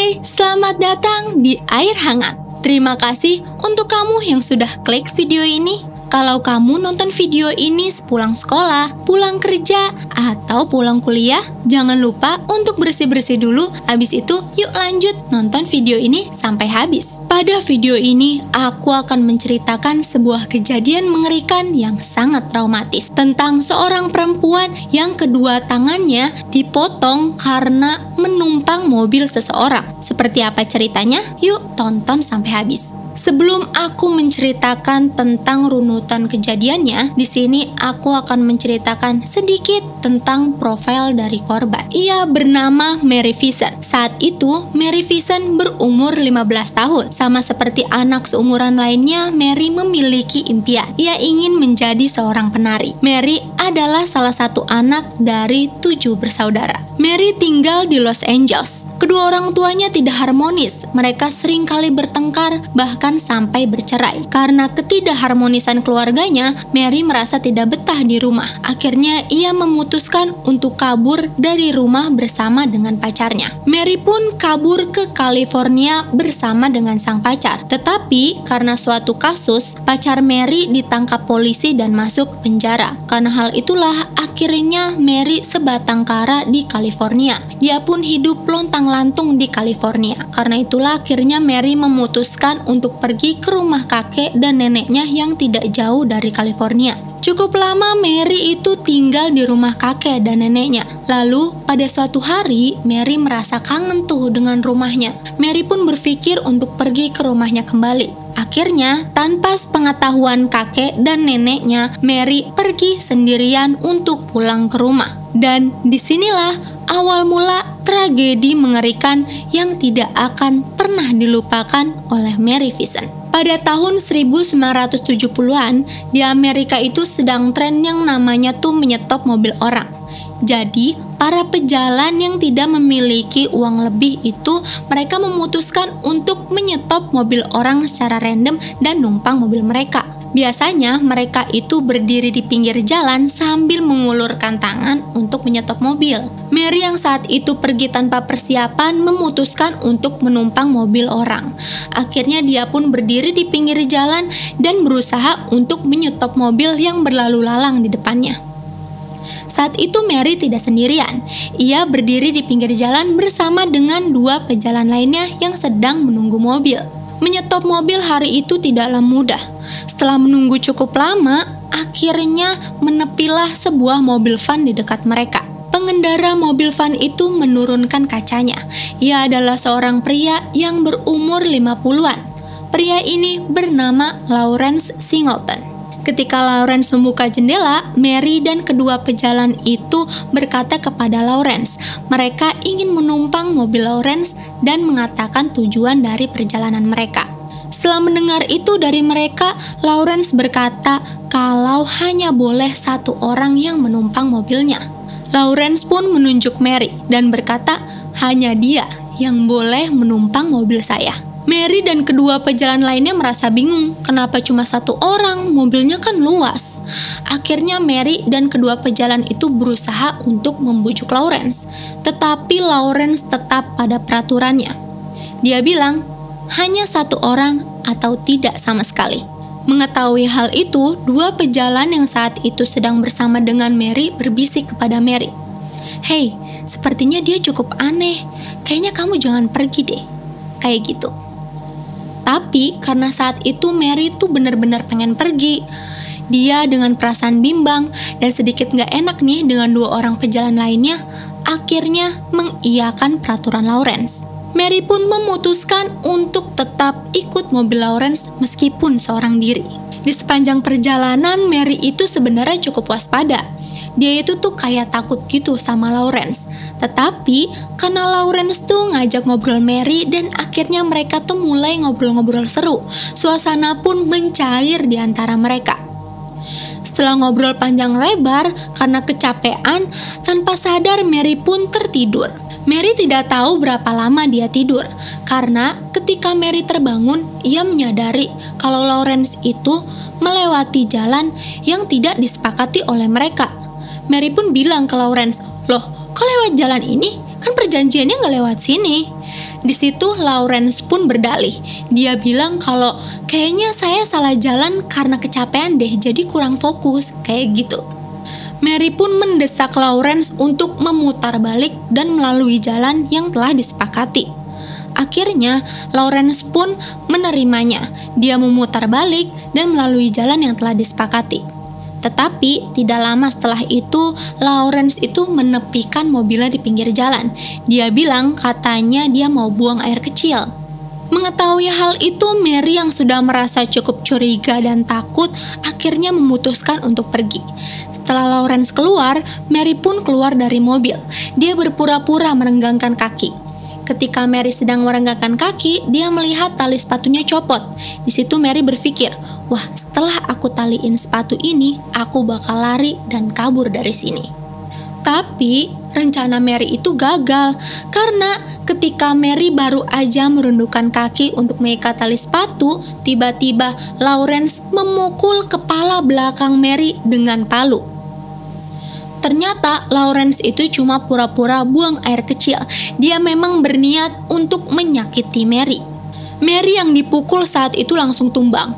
Hai, selamat datang di Air Hangat. Terima kasih untuk kamu yang sudah klik video ini. Kalau kamu nonton video ini sepulang sekolah, pulang kerja, atau pulang kuliah, jangan lupa untuk bersih-bersih dulu. Habis itu, yuk lanjut nonton video ini sampai habis. Pada video ini, aku akan menceritakan sebuah kejadian mengerikan yang sangat traumatis tentang seorang perempuan yang kedua tangannya dipotong karena menumpang mobil seseorang. Seperti apa ceritanya? Yuk tonton sampai habis. Sebelum aku menceritakan tentang runutan kejadiannya, di sini aku akan menceritakan sedikit tentang profil dari korban. Ia bernama Mary Vincent. Saat itu, Mary Vincent berumur 15 tahun. Sama seperti anak seumuran lainnya, Mary memiliki impian. Ia ingin menjadi seorang penari. Mary adalah salah satu anak dari 7 bersaudara. Mary tinggal di Los Angeles. Kedua orang tuanya tidak harmonis. Mereka sering kali bertengkar, bahkan sampai bercerai. Karena ketidakharmonisan keluarganya, Mary merasa tidak betah di rumah. Akhirnya ia memutuskan untuk kabur dari rumah bersama dengan pacarnya. Mary pun kabur ke California bersama dengan sang pacar. Tetapi karena suatu kasus, pacar Mary ditangkap polisi dan masuk penjara. Karena hal itulah akhirnya Mary sebatang kara di California. Dia pun hidup lontang-lantung di California. Karena itulah akhirnya Mary memutuskan untuk pergi ke rumah kakek dan neneknya yang tidak jauh dari California. Cukup lama Mary itu tinggal di rumah kakek dan neneknya. Lalu pada suatu hari Mary merasa kangen tuh dengan rumahnya. Mary pun berpikir untuk pergi ke rumahnya kembali. Akhirnya, tanpa sepengetahuan kakek dan neneknya, Mary pergi sendirian untuk pulang ke rumah. Dan disinilah awal mula tragedi mengerikan yang tidak akan pernah dilupakan oleh Mary Vincent. Pada tahun 1970-an, di Amerika itu sedang tren yang namanya tuh menyetop mobil orang. Jadi, para pejalan yang tidak memiliki uang lebih itu, mereka memutuskan untuk menyetop mobil orang secara random dan numpang mobil mereka. Biasanya mereka itu berdiri di pinggir jalan sambil mengulurkan tangan untuk menyetop mobil. Mary yang saat itu pergi tanpa persiapan memutuskan untuk menumpang mobil orang. Akhirnya dia pun berdiri di pinggir jalan dan berusaha untuk menyetop mobil yang berlalu lalang di depannya. Saat itu Mary tidak sendirian. Ia berdiri di pinggir jalan bersama dengan 2 pejalan lainnya yang sedang menunggu mobil. Menyetop mobil hari itu tidaklah mudah. Setelah menunggu cukup lama, akhirnya menepilah sebuah mobil van di dekat mereka. Pengendara mobil van itu menurunkan kacanya. Ia adalah seorang pria yang berumur 50-an. Pria ini bernama Lawrence Singleton. Ketika Lawrence membuka jendela, Mary dan kedua pejalan itu berkata kepada Lawrence, mereka ingin menumpang mobil Lawrence dan mengatakan tujuan dari perjalanan mereka. Setelah mendengar itu dari mereka, Lawrence berkata kalau hanya boleh 1 orang yang menumpang mobilnya. Lawrence pun menunjuk Mary dan berkata, hanya dia yang boleh menumpang mobil saya. Mary dan kedua pejalan lainnya merasa bingung, kenapa cuma 1 orang, mobilnya kan luas. Akhirnya Mary dan kedua pejalan itu berusaha untuk membujuk Lawrence, tetapi Lawrence tetap pada peraturannya. Dia bilang, hanya 1 orang atau tidak sama sekali. Mengetahui hal itu, 2 pejalan yang saat itu sedang bersama dengan Mary berbisik kepada Mary. Hey, sepertinya dia cukup aneh, kayaknya kamu jangan pergi deh. Kayak gitu. Tapi karena saat itu Mary tuh benar-benar pengen pergi. Dia dengan perasaan bimbang dan sedikit gak enak nih dengan 2 orang pejalan lainnya, akhirnya mengiyakan peraturan Lawrence. Mary pun memutuskan untuk tetap ikut mobil Lawrence meskipun seorang diri. Di sepanjang perjalanan, Mary itu sebenarnya cukup waspada. Dia itu tuh kayak takut gitu sama Lawrence. Tetapi karena Lawrence tuh ngajak ngobrol Mary dan akhirnya mereka tuh mulai ngobrol-ngobrol seru. Suasana pun mencair di antara mereka. Setelah ngobrol panjang lebar, karena kecapean, tanpa sadar Mary pun tertidur. Mary tidak tahu berapa lama dia tidur, karena ketika Mary terbangun, ia menyadari kalau Lawrence itu melewati jalan yang tidak disepakati oleh mereka. Mary pun bilang ke Lawrence, loh, kok lewat jalan ini? Kan perjanjiannya nggak lewat sini. Di situ Lawrence pun berdalih. Dia bilang kalau kayaknya saya salah jalan karena kecapean deh, jadi kurang fokus, kayak gitu. Mary pun mendesak Lawrence untuk memutar balik dan melalui jalan yang telah disepakati. Akhirnya, Lawrence pun menerimanya. Dia memutar balik dan melalui jalan yang telah disepakati. Tetapi, tidak lama setelah itu, Lawrence itu menepikan mobilnya di pinggir jalan. Dia bilang katanya dia mau buang air kecil. Mengetahui hal itu, Mary yang sudah merasa cukup curiga dan takut, akhirnya memutuskan untuk pergi. Setelah Lawrence keluar, Mary pun keluar dari mobil. Dia berpura-pura merenggangkan kaki. Ketika Mary sedang merenggangkan kaki, dia melihat tali sepatunya copot. Di situ Mary berpikir, wah, setelah aku taliin sepatu ini, aku bakal lari dan kabur dari sini. Tapi, rencana Mary itu gagal, karena ketika Mary baru aja merundukkan kaki untuk mengikat tali sepatu, tiba-tiba Lawrence memukul kepala belakang Mary dengan palu. Ternyata Lawrence itu cuma pura-pura buang air kecil. Dia memang berniat untuk menyakiti Mary. Mary yang dipukul saat itu langsung tumbang.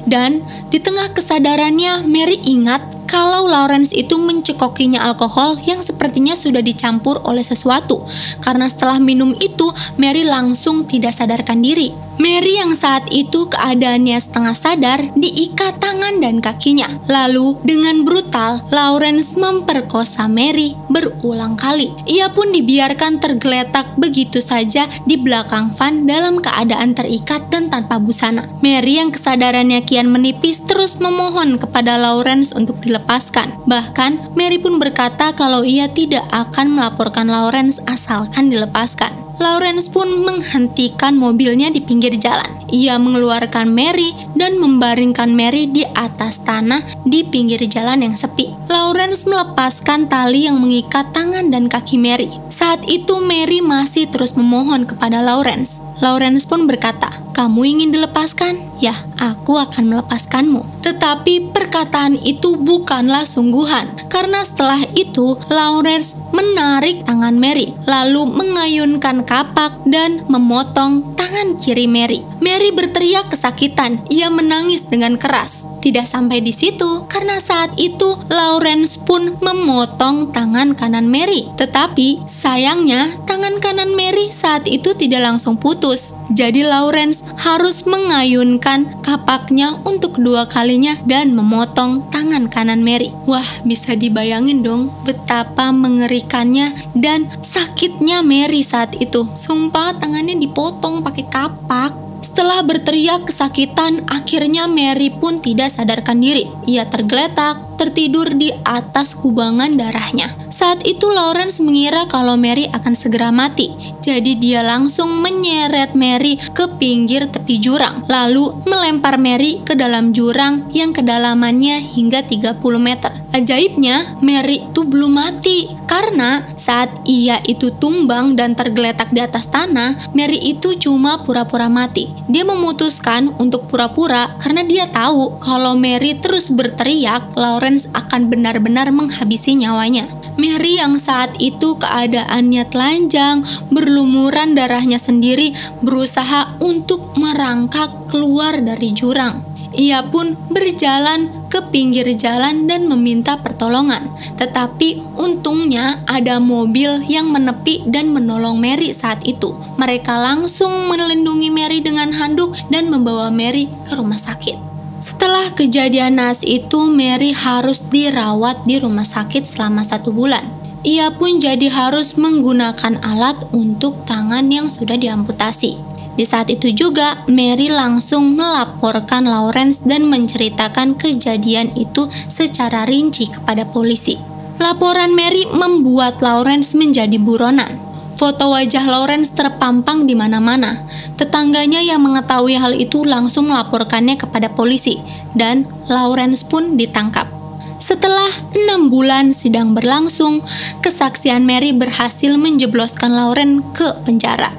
Dan di tengah kesadarannya, Mary ingat kalau Lawrence itu mencekokinya alkohol yang sepertinya sudah dicampur oleh sesuatu. Karena setelah minum itu, Mary langsung tidak sadarkan diri. Mary yang saat itu keadaannya setengah sadar diikat tangan dan kakinya. Lalu dengan brutal, Lawrence memperkosa Mary berulang kali. Ia pun dibiarkan tergeletak begitu saja di belakang van dalam keadaan terikat dan tanpa busana. Mary yang kesadarannya kian menipis terus memohon kepada Lawrence untuk dilepaskan. Bahkan Mary pun berkata kalau ia tidak akan melaporkan Lawrence asalkan dilepaskan. Lawrence pun menghentikan mobilnya di pinggir jalan. Ia mengeluarkan Mary dan membaringkan Mary di atas tanah di pinggir jalan yang sepi. Lawrence melepaskan tali yang mengikat tangan dan kaki Mary. Saat itu Mary masih terus memohon kepada Lawrence. Lawrence pun berkata, "Kamu ingin dilepaskan? Ya, aku akan melepaskanmu." Tetapi perkataan itu bukanlah sungguhan, karena setelah itu Lawrence menarik tangan Mary, lalu mengayunkan kapak dan memotong tangan kiri Mary. Mary berteriak kesakitan, ia menangis dengan keras. Tidak sampai di situ, karena saat itu Lawrence pun memotong tangan kanan Mary. Tetapi sayangnya tangan kanan Mary saat itu tidak langsung putus. Jadi Lawrence harus mengayunkan kapaknya untuk kedua kalinya dan memotong tangan kanan Mary. Wah, bisa dibayangin dong betapa mengerikannya dan sakitnya Mary saat itu. Sumpah tangannya dipotong pakai kapak. Setelah berteriak kesakitan, akhirnya Mary pun tidak sadarkan diri. Ia tergeletak, tertidur di atas kubangan darahnya. Saat itu Lawrence mengira kalau Mary akan segera mati. Jadi dia langsung menyeret Mary ke pinggir tepi jurang. Lalu melempar Mary ke dalam jurang yang kedalamannya hingga 30 meter. Ajaibnya, Mary itu belum mati. Karena saat ia itu tumbang dan tergeletak di atas tanah, Mary itu cuma pura-pura mati. Dia memutuskan untuk pura-pura karena dia tahu kalau Mary terus berteriak, Lawrence akan benar-benar menghabisi nyawanya. Mary yang saat itu keadaannya telanjang, berlumuran darahnya sendiri, berusaha untuk merangkak keluar dari jurang. Ia pun berjalan ke pinggir jalan dan meminta pertolongan. Tetapi untungnya ada mobil yang menepi dan menolong Mary saat itu. Mereka langsung melindungi Mary dengan handuk dan membawa Mary ke rumah sakit. Setelah kejadian naas itu, Mary harus dirawat di rumah sakit selama 1 bulan. Ia pun jadi harus menggunakan alat untuk tangan yang sudah diamputasi. Di saat itu juga, Mary langsung melaporkan Lawrence dan menceritakan kejadian itu secara rinci kepada polisi. Laporan Mary membuat Lawrence menjadi buronan. Foto wajah Lawrence terpampang di mana-mana. Tetangganya yang mengetahui hal itu langsung melaporkannya kepada polisi, dan Lawrence pun ditangkap. Setelah 6 bulan sidang berlangsung, kesaksian Mary berhasil menjebloskan Lawrence ke penjara.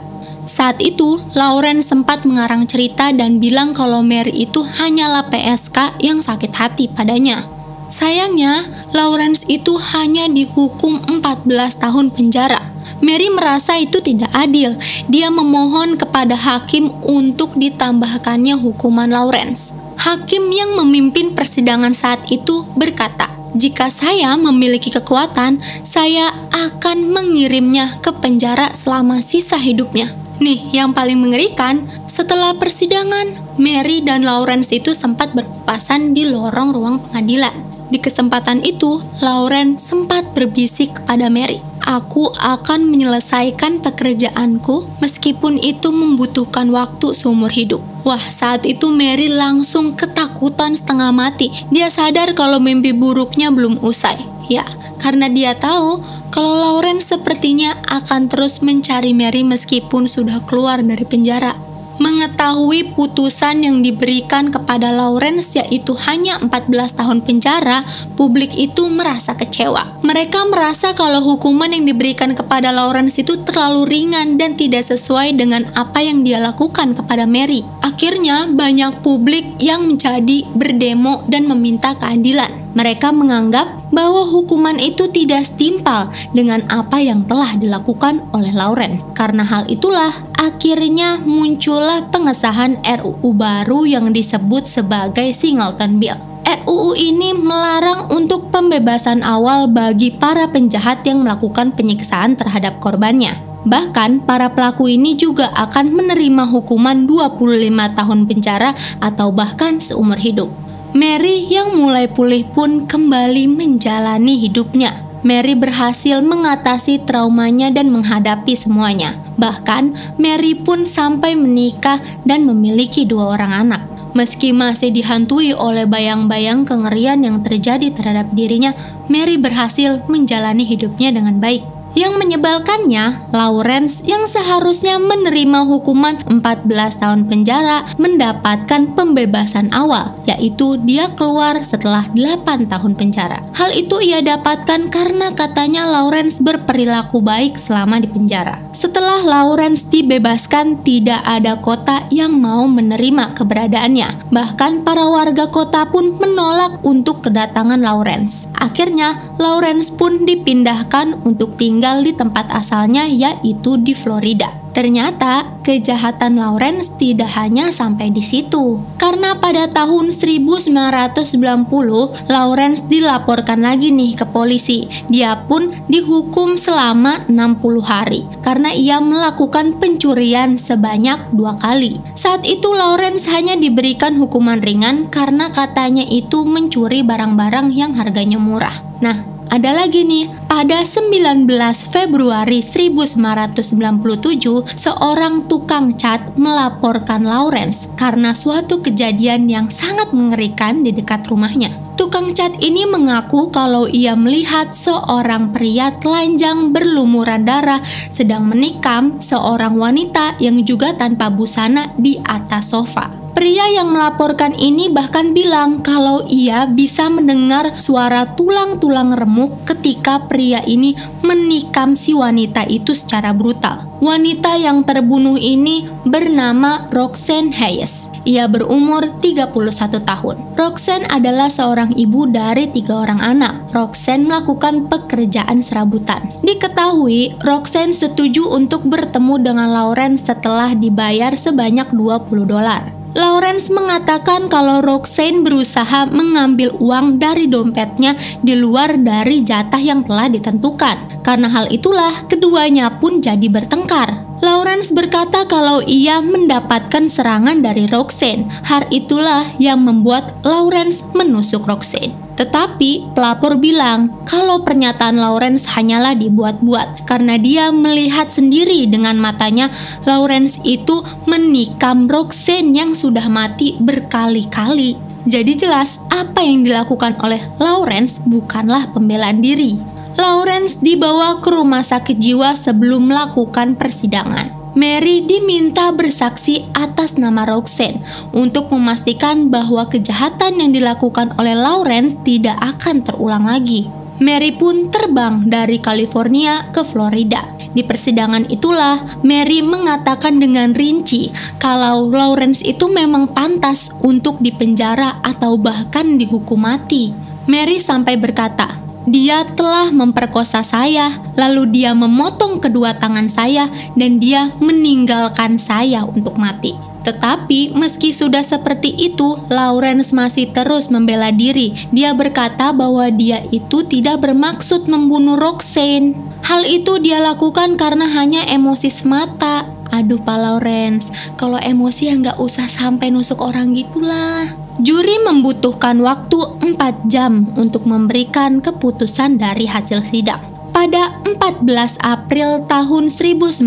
Saat itu, Lawrence sempat mengarang cerita dan bilang kalau Mary itu hanyalah PSK yang sakit hati padanya. Sayangnya, Lawrence itu hanya dihukum 14 tahun penjara. Mary merasa itu tidak adil. Dia memohon kepada hakim untuk ditambahkannya hukuman Lawrence. Hakim yang memimpin persidangan saat itu berkata, "Jika saya memiliki kekuatan, saya akan mengirimnya ke penjara selama sisa hidupnya." Nih, yang paling mengerikan, setelah persidangan, Mary dan Lawrence itu sempat berpapasan di lorong ruang pengadilan. Di kesempatan itu, Lawrence sempat berbisik kepada Mary, "Aku akan menyelesaikan pekerjaanku meskipun itu membutuhkan waktu seumur hidup." Wah, saat itu Mary langsung ketakutan setengah mati. Dia sadar kalau mimpi buruknya belum usai. Ya, karena dia tahu kalau Lawrence sepertinya akan terus mencari Mary meskipun sudah keluar dari penjara. Mengetahui putusan yang diberikan kepada Lawrence yaitu hanya 14 tahun penjara, publik itu merasa kecewa. Mereka merasa kalau hukuman yang diberikan kepada Lawrence itu terlalu ringan dan tidak sesuai dengan apa yang dia lakukan kepada Mary. Akhirnya banyak publik yang menjadi berdemo dan meminta keadilan. Mereka menganggap bahwa hukuman itu tidak setimpal dengan apa yang telah dilakukan oleh Lawrence. Karena hal itulah, akhirnya muncullah pengesahan RUU baru yang disebut sebagai Singleton Bill. RUU ini melarang untuk pembebasan awal bagi para penjahat yang melakukan penyiksaan terhadap korbannya. Bahkan, para pelaku ini juga akan menerima hukuman 25 tahun penjara atau bahkan seumur hidup. Mary yang mulai pulih pun kembali menjalani hidupnya. Mary berhasil mengatasi traumanya dan menghadapi semuanya. Bahkan, Mary pun sampai menikah dan memiliki 2 orang anak. Meski masih dihantui oleh bayang-bayang kengerian yang terjadi terhadap dirinya, Mary berhasil menjalani hidupnya dengan baik. Yang menyebalkannya, Lawrence yang seharusnya menerima hukuman 14 tahun penjara mendapatkan pembebasan awal, yaitu dia keluar setelah 8 tahun penjara. Hal itu ia dapatkan karena katanya Lawrence berperilaku baik selama di penjara. Setelah Lawrence dibebaskan, tidak ada kota yang mau menerima keberadaannya. Bahkan para warga kota pun menolak untuk kedatangan Lawrence. Akhirnya, Lawrence pun dipindahkan untuk tinggal di tempat asalnya, yaitu di Florida. Ternyata kejahatan Lawrence tidak hanya sampai di situ. Karena pada tahun 1990 Lawrence dilaporkan lagi nih ke polisi. Dia pun dihukum selama 60 hari karena ia melakukan pencurian sebanyak 2 kali. Saat itu Lawrence hanya diberikan hukuman ringan karena katanya itu mencuri barang-barang yang harganya murah. Nah, ada lagi nih, pada 19 Februari 1997, seorang tukang cat melaporkan Lawrence karena suatu kejadian yang sangat mengerikan di dekat rumahnya. Tukang cat ini mengaku kalau ia melihat seorang pria telanjang berlumuran darah sedang menikam seorang wanita yang juga tanpa busana di atas sofa. Pria yang melaporkan ini bahkan bilang kalau ia bisa mendengar suara tulang-tulang remuk ketika pria ini menikam si wanita itu secara brutal. Wanita yang terbunuh ini bernama Roxanne Hayes. Ia berumur 31 tahun. Roxanne adalah seorang ibu dari 3 orang anak. Roxanne melakukan pekerjaan serabutan. Diketahui, Roxanne setuju untuk bertemu dengan Lawrence setelah dibayar sebanyak $20. Lawrence mengatakan kalau Roxanne berusaha mengambil uang dari dompetnya di luar dari jatah yang telah ditentukan. Karena hal itulah, keduanya pun jadi bertengkar. Lawrence berkata kalau ia mendapatkan serangan dari Roxanne. Hal itulah yang membuat Lawrence menusuk Roxanne. Tetapi pelapor bilang kalau pernyataan Lawrence hanyalah dibuat-buat karena dia melihat sendiri dengan matanya Lawrence itu menikam Roxanne yang sudah mati berkali-kali. Jadi jelas apa yang dilakukan oleh Lawrence bukanlah pembelaan diri. Lawrence dibawa ke rumah sakit jiwa sebelum melakukan persidangan. Mary diminta bersaksi atas nama Roxanne untuk memastikan bahwa kejahatan yang dilakukan oleh Lawrence tidak akan terulang lagi. Mary pun terbang dari California ke Florida. Di persidangan itulah Mary mengatakan dengan rinci kalau Lawrence itu memang pantas untuk dipenjara atau bahkan dihukum mati. Mary sampai berkata, Dia telah memperkosa saya, lalu dia memotong kedua tangan saya, dan dia meninggalkan saya untuk mati. Tetapi meski sudah seperti itu, Lawrence masih terus membela diri. Dia berkata bahwa dia itu tidak bermaksud membunuh Roxanne. Hal itu dia lakukan karena hanya emosi semata. Aduh Pak Lawrence, kalau emosi ya nggak usah sampai nusuk orang gitulah. Juri membutuhkan waktu 4 jam untuk memberikan keputusan dari hasil sidang. Pada 14 April tahun 1998,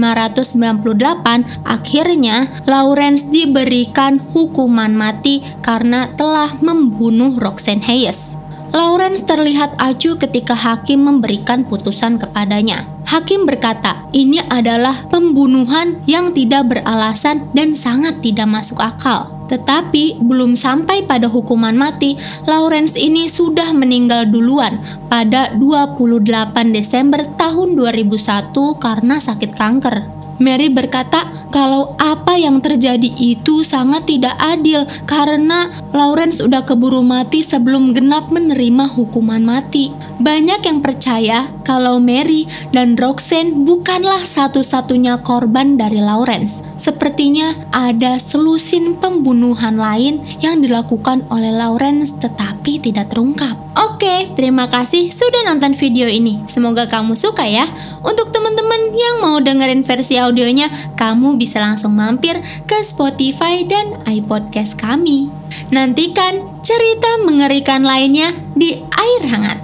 akhirnya Lawrence diberikan hukuman mati karena telah membunuh Roxanne Hayes. Lawrence terlihat acuh ketika hakim memberikan putusan kepadanya. Hakim berkata, ini adalah pembunuhan yang tidak beralasan dan sangat tidak masuk akal. Tetapi belum sampai pada hukuman mati, Lawrence ini sudah meninggal duluan pada 28 Desember tahun 2001 karena sakit kanker. Mary berkata kalau apa yang terjadi itu sangat tidak adil karena Lawrence sudah keburu mati sebelum genap menerima hukuman mati. Banyak yang percaya kalau Mary dan Roxanne bukanlah satu-satunya korban dari Lawrence. Sepertinya ada selusin pembunuhan lain yang dilakukan oleh Lawrence tetapi tidak terungkap. Oke, terima kasih sudah nonton video ini. Semoga kamu suka ya. Untuk teman-teman yang mau dengerin versi audionya, kamu bisa langsung mampir ke Spotify dan iPodcast kami. Nantikan cerita mengerikan lainnya di Air Hangat.